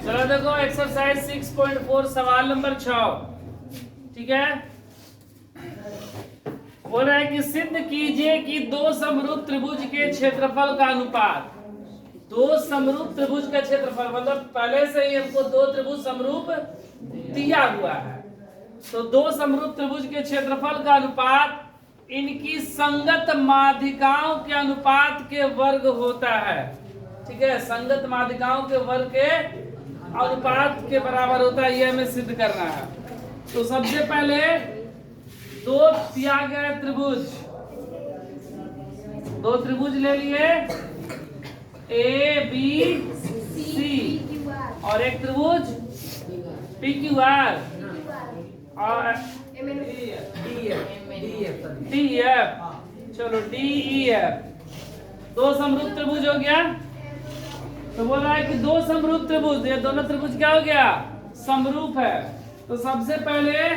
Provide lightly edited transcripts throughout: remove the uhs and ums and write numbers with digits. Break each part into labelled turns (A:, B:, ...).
A: चलो देखो एक्सरसाइज 6.4 सवाल नंबर 6। ठीक है, बोल रहा है कि सिद्ध कीजिए कि दो समरूप त्रिभुज के क्षेत्रफल का अनुपात। दो समरूप त्रिभुज का क्षेत्रफल मतलब पहले से ही हमको दो त्रिभुज समरूप दिया हुआ है, तो दो समरूप त्रिभुज के क्षेत्रफल का अनुपात इनकी संगत माध्यिकाओं के अनुपात के वर्ग होता है। ठीक है, संगत माध्यिकाओं के वर्ग के अनुपात के बराबर होता है, ये हमें सिद्ध करना है। तो सबसे पहले दो दिया गया त्रिभुज, दो त्रिभुज ले लिए ए बी सी और एक त्रिभुज पी क्यू आर और डी एफ। चलो डी ई एफ दो समरूप त्रिभुज हो गया। तो बोल रहा है कि दो समरूप त्रिभुज, ये दोनों त्रिभुज क्या हो गया, समरूप है। तो सबसे पहले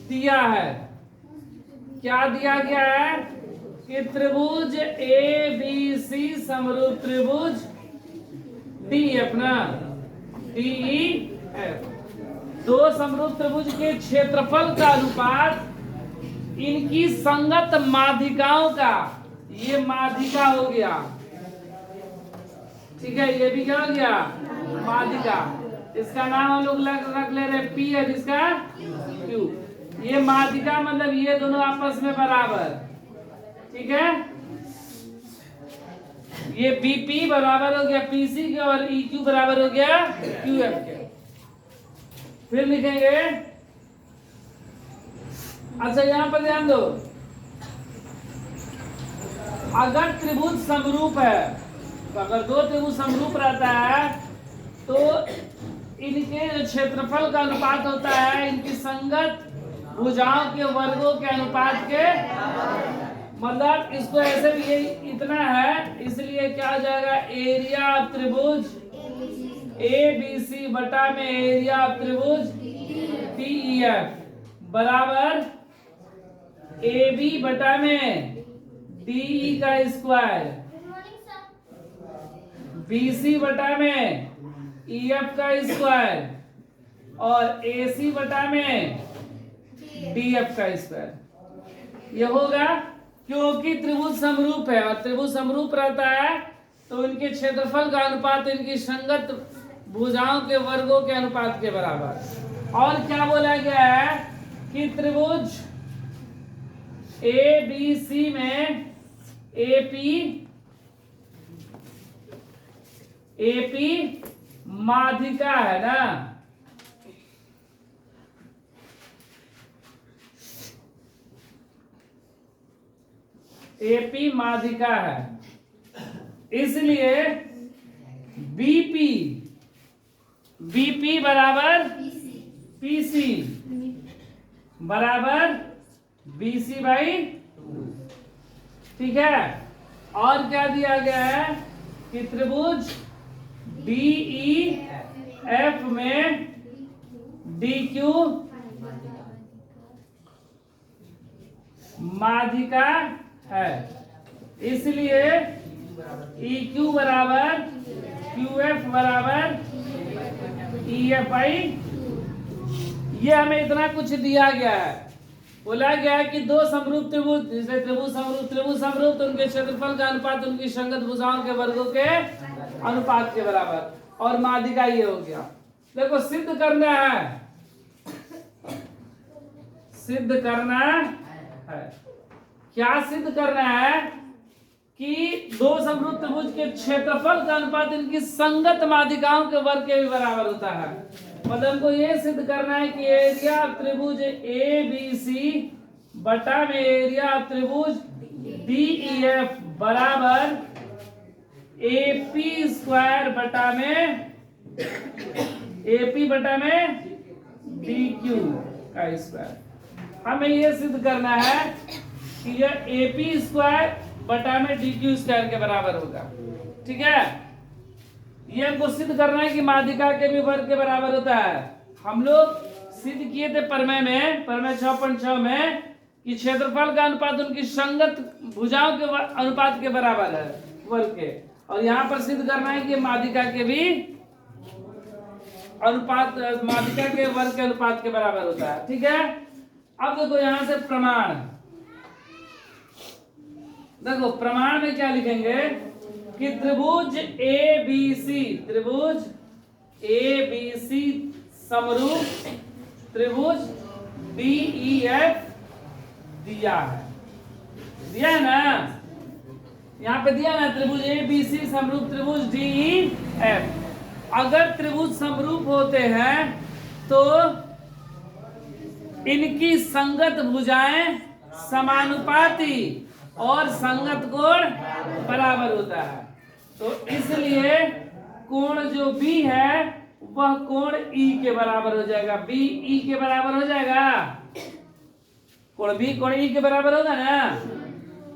A: दिया है, क्या दिया गया है कि त्रिभुज ए बी सी समरूप त्रिभुज डी एफ ना, डी ई एफ। दो समरूप त्रिभुज के क्षेत्रफल का अनुपात इनकी संगत माध्यिकाओं का, ये माध्यिका हो गया। ठीक है, ये भी क्या हो गया, माध्यिका। इसका नाम हम लोग रख ले रहे पी है, जिसका क्यू। ये माध्यिका मतलब ये दोनों आपस में बराबर। ठीक है, ये बीपी बराबर हो गया पीसी के और ई क्यू बराबर हो गया क्यू एफ के। फिर लिखेंगे, अच्छा यहां पर ध्यान दो, अगर त्रिभुज समरूप है, तो अगर दो त्रिभुज समरूप रहता है तो इनके जो क्षेत्रफल का अनुपात होता है इनकी संगत भुजाओं के वर्गों के अनुपात के, मतलब इसको ऐसे भी ये इतना है, इसलिए क्या हो जाएगा, एरिया ऑफ त्रिभुज ए बी सी बटा में एरिया ऑफ त्रिभुज डी ई एफ बराबर ए बी बटा में डी ई का स्क्वायर, बी सी बटा में ई एफ का स्क्वायर और ए सी बटा में डी एफ का स्क्वायर। ये होगा क्योंकि त्रिभुज समरूप है, और त्रिभुज समरूप रहता है तो इनके क्षेत्रफल का अनुपात इनकी संगत भुजाओं के वर्गों के अनुपात के बराबर। और क्या बोला गया है कि त्रिभुज ए बी सी में एपी माध्यिका है ना, एपी माध्यिका है, इसलिए बीपी बराबर पीसी बराबर बीसी बाई। ठीक है, और क्या दिया गया है कि त्रिभुज डीई एफ में डी क्यू माध्यिका है, इसलिए ई क्यू बराबर क्यू एफ बराबर ई एफ आई। ये हमें इतना कुछ दिया गया है, बोला गया है कि दो समरूप त्रिभुज, जैसे त्रिभुज समरूप तो उनके क्षेत्रफल का अनुपात उनकी संगत भुजाओं के वर्गों के अनुपात के बराबर, और माध्यिका ये हो गया। देखो सिद्ध करना है, सिद्ध करना है, क्या सिद्ध करना है कि दो समरूप त्रिभुज के क्षेत्रफल का अनुपात इनकी संगत माध्यिकाओं के वर्ग के भी बराबर होता है। मतलब हमको ये सिद्ध करना है कि एरिया ऑफ त्रिभुज ए बी सी बटा में एरिया ऑफ त्रिभुज डी ई एफ बराबर एपी स्क्वायर बटा में एपी बटा में डी क्यू का स्क्वायर। हमें ये सिद्ध करना है कि यह एपी स्क्वायर बटा में डी क्यू स्क्वायर के बराबर होगा। ठीक है, ये हमको सिद्ध करना है कि माध्यिका के भी वर्ग के बराबर होता है। हम लोग सिद्ध किए थे प्रमेय 6.6 में कि क्षेत्रफल का अनुपात उनकी संगत भुजाओं के अनुपात के बराबर है वर्ग के, और यहाँ पर सिद्ध करना है कि माध्यिका के भी अनुपात माध्यिका के वर्ग के अनुपात के बराबर होता है। ठीक है, अब देखो यहां से प्रमाण, देखो प्रमाण में क्या लिखेंगे कि त्रिभुज ABC, त्रिभुज ABC समरूप त्रिभुज DEF दिया है, दिया है ना, यहाँ पे दिया ना, त्रिभुज ABC समरूप त्रिभुज DEF। अगर त्रिभुज समरूप होते हैं तो इनकी संगत भुजाएं समानुपाती और संगत कोण बराबर होता है। तो इसलिए कोण जो B है वह कोण E के बराबर हो जाएगा, B E के बराबर हो जाएगा, कोण B कोण E के बराबर होगा ना,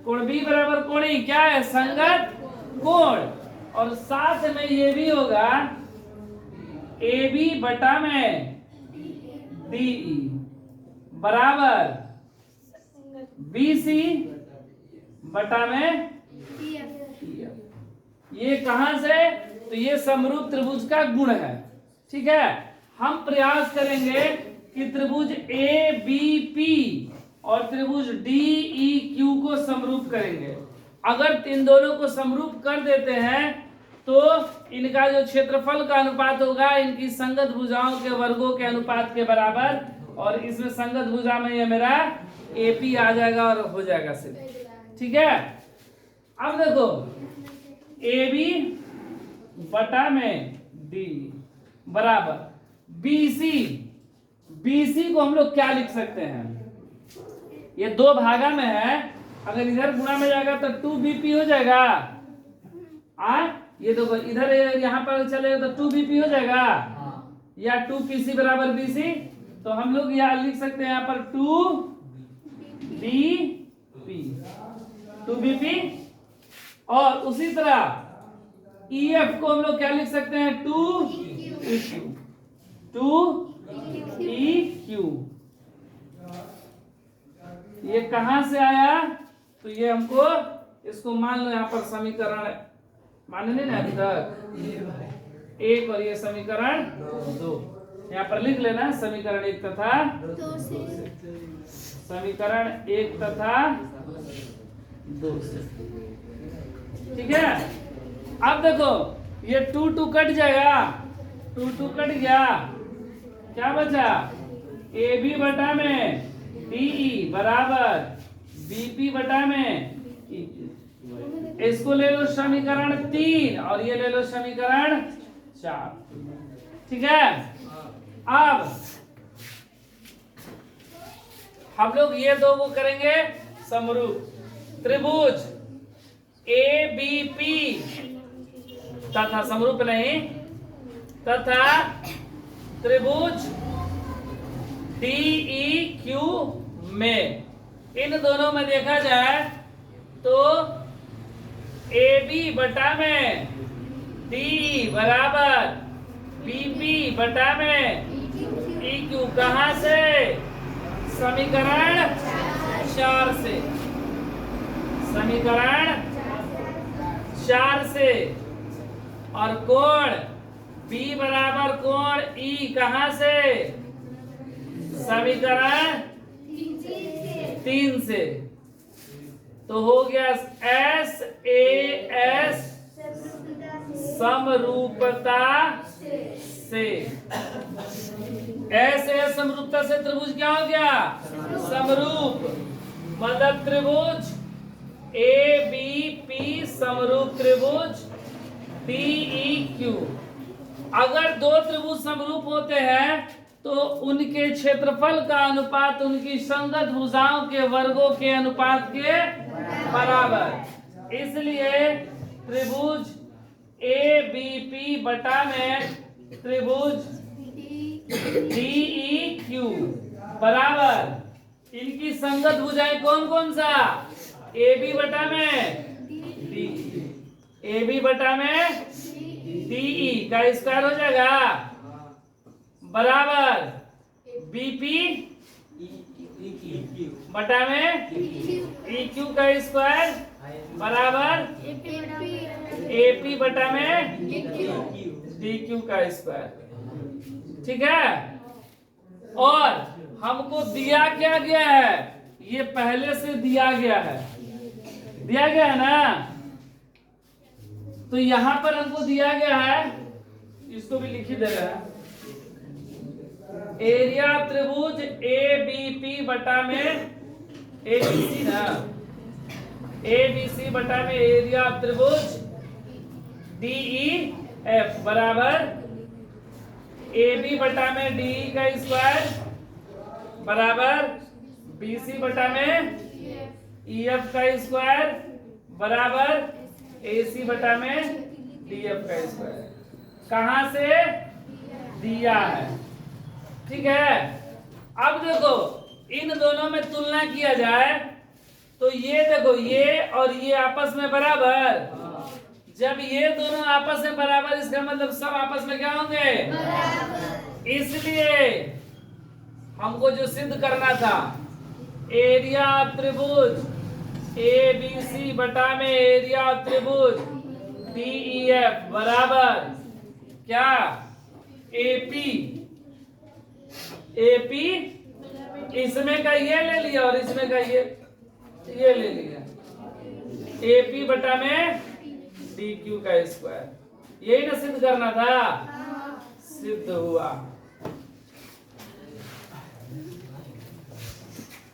A: कोण B बराबर कोण E क्या है, संगत कोण। और साथ में ये भी होगा AB बटा में DE बराबर BC बटा में ये कहां से, तो ये समरूप त्रिभुज का गुण है। ठीक है, हम प्रयास करेंगे कि त्रिभुज ABP और त्रिभुज DEQ को समरूप करेंगे। अगर इन दोनों को समरूप कर देते हैं तो इनका जो क्षेत्रफल का अनुपात होगा इनकी संगत भुजाओं के वर्गों के अनुपात के बराबर, और इसमें संगत भुजा में ये मेरा AP आ जाएगा और हो जाएगा सिर्फ। ठीक है, अब देखो AB बटा में D बराबर BC, BC को हम लोग क्या लिख सकते हैं, ये दो भागा में है, अगर इधर गुणा में जाएगा तो 2BP हो जाएगा, ये देखो इधर यहाँ पर चलेगा तो 2BP हो जाएगा, या 2PC बराबर BC, तो हम लोग यहाँ लिख सकते हैं यहाँ पर 2BP, और उसी तरह EF को हम लोग क्या लिख सकते हैं, 2EQ। ये कहां से आया, तो ये हमको इसको मान लो यहाँ पर समीकरण मानने ना अभी तक 1 और ये समीकरण 2 यहाँ पर लिख लेना, समीकरण 1 तथा समीकरण 1 तथा 2 से। ठीक है, अब देखो ये 2 कट जाएगा, 2 कट गया, क्या बचा, AB बटा में DE बराबर BP बटा में, इसको ले लो समीकरण 3 और ये ले लो समीकरण 4। ठीक है, अब हम लोग ये दो को करेंगे समरूप, त्रिभुज ABP तथा समरूप नहीं तथा त्रिभुज DEQ में, इन दोनों में देखा जाए तो AB बटा में DE बराबर BP बटा में EQ, कहां से, समीकरण 4 से, समीकरण 4 से, और कोण B बराबर कोण E कहां से, समीकरण 3 से। तो हो गया SAS समरूपता से, SAS समरूपता से त्रिभुज क्या हो गया, समरूप, मतलब त्रिभुज ABP समरूप त्रिभुज DEQ। अगर दो त्रिभुज समरूप होते हैं तो उनके क्षेत्रफल का अनुपात उनकी संगत भुजाओं के वर्गों के अनुपात के बराबर, इसलिए त्रिभुज ABP बटा में त्रिभुज DEQ बराबर इनकी संगत भुजाएं कौन कौन सा, AB बटा में DE, AB बटा में DE का स्क्वायर हो जाएगा बराबर BP बटा में EQ का स्क्वायर बराबर AP बटा में DQ का स्क्वायर। ठीक है। और हमको दिया क्या गया है, ये पहले से दिया गया है, दिया गया है ना। तो यहां पर हमको दिया गया है, इसको भी लिख ही दे रहा है, एरिया त्रिभुज ए बी पी बटा में ए बी सी ना, ए बी सी बटा में एरिया त्रिभुज डी ई एफ बराबर ए बी बटा में डी ई का स्क्वायर बराबर बी सी बटा में ई एफ का स्क्वायर बराबर ए सी बटा में डी एफ का स्क्वायर। कहां से दिया है, ठीक है। अब देखो इन दोनों में तुलना किया जाए तो ये देखो ये और ये आपस में बराबर, जब ये दोनों आपस में बराबर इसका मतलब सब आपस में क्या होंगे, इसलिए हमको जो सिद्ध करना था एरिया त्रिभुज ए बी सी बटा में एरिया त्रिभुज डी ई एफ बराबर क्या एपी, एपी इसमें का ये ले लिया और इसमें का ये ले लिया, एपी बटा में डी क्यू का स्क्वायर, यही ना सिद्ध करना था, सिद्ध हुआ।